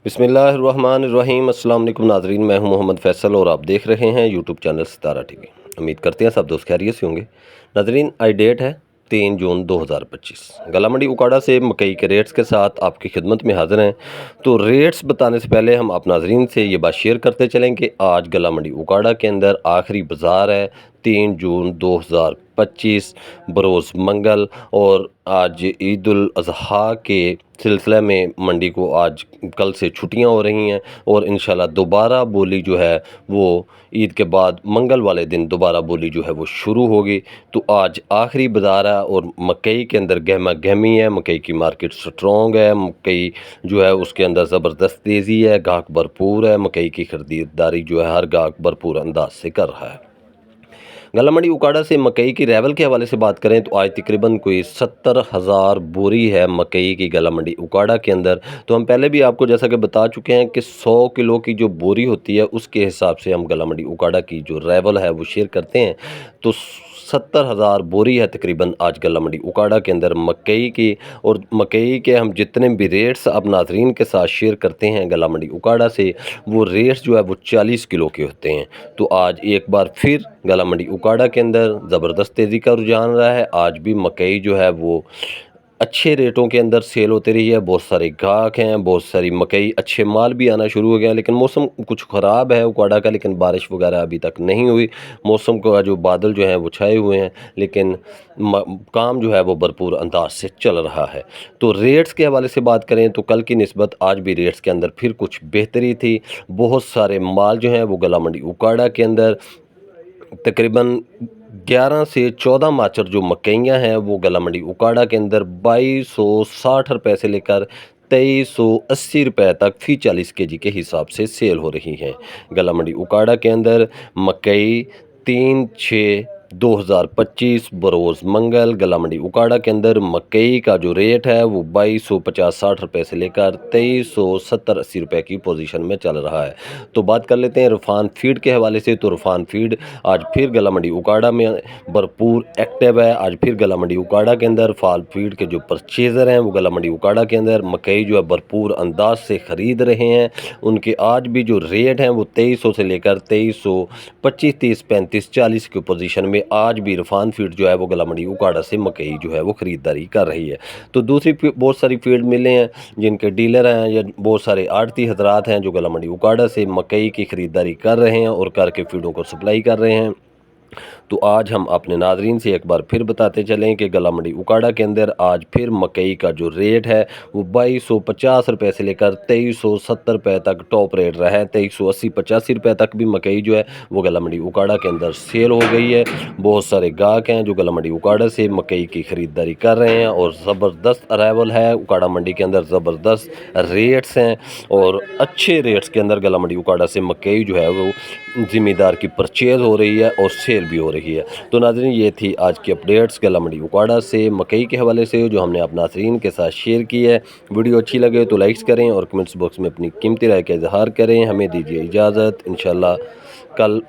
بسم اللہ الرحمن الرحیم۔ السلام علیکم ناظرین، میں ہوں محمد فیصل اور آپ دیکھ رہے ہیں یوٹیوب چینل ستارہ ٹی وی۔ امید کرتے ہیں سب دوست خیریت سے ہوں گے۔ ناظرین، آج ڈیٹ ہے 3 جون 2025۔ گلا منڈی اکاڑا سے مکئی کے ریٹس کے ساتھ آپ کی خدمت میں حاضر ہیں۔ تو ریٹس بتانے سے پہلے ہم آپ ناظرین سے یہ بات شیئر کرتے چلیں کہ آج گلا منڈی اکاڑا کے اندر آخری بازار ہے 3 جون 2025 بروز منگل، اور آج عید الاضحیٰ کے سلسلے میں منڈی کو آج کل سے چھٹیاں ہو رہی ہیں، اور انشاءاللہ دوبارہ بولی جو ہے وہ عید کے بعد منگل والے دن دوبارہ بولی جو ہے وہ شروع ہوگی۔ تو آج آخری بازار ہے اور مکئی کے اندر گہما گہمی ہے، مکئی کی مارکیٹ سٹرونگ ہے، مکئی جو ہے اس کے اندر زبردست تیزی ہے، گاہک بھرپور ہے، مکئی کی خریداری جو ہے ہر گاہک بھرپور انداز سے کر رہا ہے۔ گلا منڈی اکاڑا سے مکئی کی ریول کے حوالے سے بات کریں تو آج تقریباً کوئی 70,000 بوری ہے مکئی کی گلا منڈی اکاڑا کے اندر۔ تو ہم پہلے بھی آپ کو جیسا کہ بتا چکے ہیں کہ 100 کلو کی جو بوری ہوتی ہے اس کے حساب سے ہم گلا منڈی اکاڑا کی جو ریول ہے وہ شیئر کرتے ہیں۔ تو 70,000 بوری ہے تقریباً آج گلا منڈی اکاڑا کے اندر مکئی کی، اور مکئی کے ہم جتنے بھی ریٹس اب ناظرین کے ساتھ شیئر کرتے ہیں گلا منڈی اکاڑا سے، وہ ریٹس جو ہے وہ 40 کلو کے ہوتے ہیں۔ تو آج ایک بار پھر گلا منڈی اکاڑا کے اندر زبردست تیزی کا رجحان رہا ہے۔ آج بھی مکئی جو ہے وہ اچھے ریٹوں کے اندر سیل ہوتی رہی ہے، بہت سارے گاہک ہیں، بہت ساری مکئی اچھے مال بھی آنا شروع ہو گیا، لیکن موسم کچھ خراب ہے اکاڑا کا، لیکن بارش وغیرہ ابھی تک نہیں ہوئی۔ موسم کا جو بادل جو ہیں وہ چھائے ہوئے ہیں، لیکن کام جو ہے وہ بھرپور انداز سے چل رہا ہے۔ تو ریٹس کے حوالے سے بات کریں تو کل کی نسبت آج بھی ریٹس کے اندر پھر کچھ بہتری تھی۔ بہت سارے مال جو ہیں وہ گلا منڈی اکاڑا کے اندر تقریباً 11 سے 14 ماچر جو مکئیاں ہیں وہ گلا منڈی اکاڑا کے اندر 2260 روپے سے لے کر 2380 روپے تک فی 40 کے جی کے حساب سے سیل ہو رہی ہیں۔ گلا منڈی اکاڑا کے اندر مکئی 3/6/2025 بروز منگل گلا منڈی اکاڑا کے اندر مکئی کا جو ریٹ ہے وہ 2250-60 روپے سے لے کر 2370-80 روپے کی پوزیشن میں چل رہا ہے۔ تو بات کر لیتے ہیں عرفان فیڈ کے حوالے سے۔ تو عرفان فیڈ آج پھر گلا منڈی اکاڑا میں بھرپور ایکٹیو ہے۔ آج پھر گلا منڈی اکاڑا کے اندر فال فیڈ کے جو پرچیزر ہیں وہ گلا منڈی اکاڑا کے اندر مکئی جو ہے بھرپور انداز سے خرید رہے ہیں۔ ان کے آج بھی جو ریٹ ہیں وہ 2300 سے لے کر 2325 30 35 40 کی پوزیشن میں آج بھی عرفان فیڈ جو ہے وہ گلا منڈی اکاڑا سے مکئی جو ہے وہ خریداری کر رہی ہے۔ تو دوسری بہت ساری فیلڈ ملیں ہیں جن کے ڈیلر ہیں یا بہت سارے آڑتی حضرات ہیں جو گلا منڈی اکاڑا سے مکئی کی خریداری کر رہے ہیں اور کر کے فیڈوں کو سپلائی کر رہے ہیں۔ تو آج ہم اپنے ناظرین سے ایک بار پھر بتاتے چلیں کہ گلا منڈی اکاڑا کے اندر آج پھر مکئی کا جو ریٹ ہے وہ 2250 روپے سے لے کر 2370 روپے تک ٹاپ ریٹ رہا ہے۔ 2380-85 روپے تک بھی مکئی جو ہے وہ گلا منڈی اکاڑا کے اندر سیل ہو گئی ہے۔ بہت سارے گاہک ہیں جو گلا منڈی اکاڑا سے مکئی کی خریداری کر رہے ہیں، اور زبردست ارائیول ہے اکاڑا منڈی کے اندر، زبردست ریٹس ہیں اور اچھے ریٹس کے اندر گلا منڈی اکاڑا سے مکئی جو ہے وہ ذمہ دار کی پرچیز ہو رہی ہے اور سیل بھی ہو رہی ہے۔ تو ناظرین، یہ تھی آج کی اپڈیٹس گلا منڈی اکاڑا سے مکئی کے حوالے سے جو ہم نے اپنے ناظرین کے ساتھ شیئر کی ہے۔ ویڈیو اچھی لگے تو لائکس کریں اور کمنٹس باکس میں اپنی قیمتی رائے کا اظہار کریں۔ ہمیں دیجیے اجازت، انشاءاللہ کل